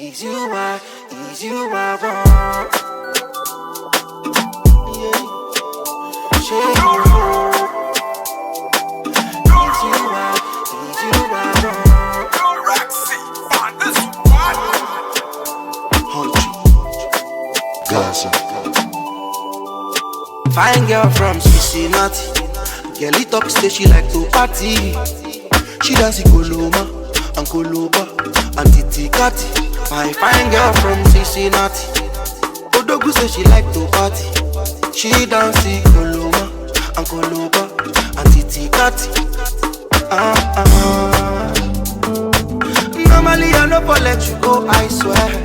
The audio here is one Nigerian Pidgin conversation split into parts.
Is you my want? Yeah. Shake your heart. Is you my want? Gaza. Fine girl from Cincinnati. Girl, it talk say she like to party. She dance Koloma and Koloba and Titi Kati. My fine girl from Cincinnati. Odogu say she like to party. She dance Koloma and Koloba and Titi Kati. Normally I no go let you go, I swear.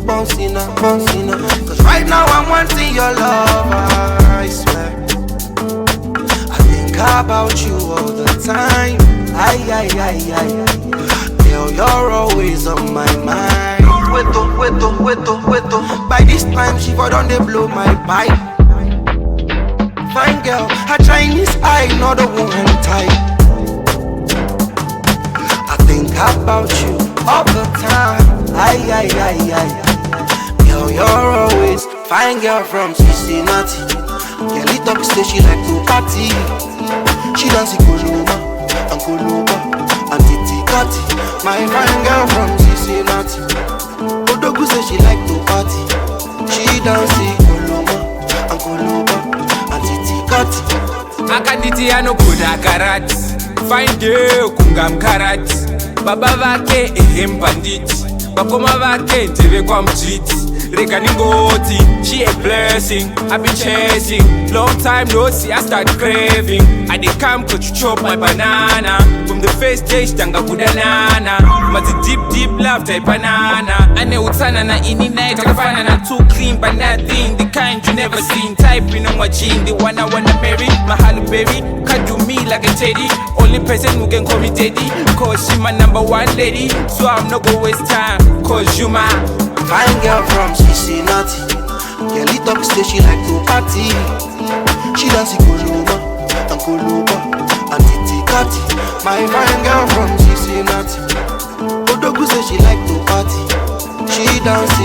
Bouncina, cause right now I'm wanting your love, I swear. I think about you all the time. Ay. Girl, you're always on my mind. Weto. By this time, she for done they blow my pipe. Fine girl, her Chinese eye, not a woman type. I think about you all the time. Ay. Girl, you're always fine girl from Cincinnati. Girl, it talk say she like to party. She dance Koloma and Koloba and Titi Kati. My fine girl from Cincinnati. Odogu say she like to party. She dance Koloma and Koloba and Titi Kati. Akaditi anokuda karati. Fine girl kungam karati. Baba vake banditi. Bakoma vake ntebe kwa mjiti. Rekaningoti, she a blessing. I be chasing. Long time no see, I start craving. I dey come cause you chop my banana. From the first day, stanga kudanana. Mazi deep love type banana. Ane utana na ini night, akafana na too clean but nothing. The kind you never seen. Typing on my chin, the one I wanna marry. My Halle Berry, can't do me like a teddy. Only person who can call me daddy. Cause she my number one lady. So I'm not gonna waste time. Cause you my fine girl from Cincinnati. Girl, it talk say she like to party. She dance Koloma and Koloba and Titi Kati. My fine girl from Cincinnati. Odogu say she like to party. She dance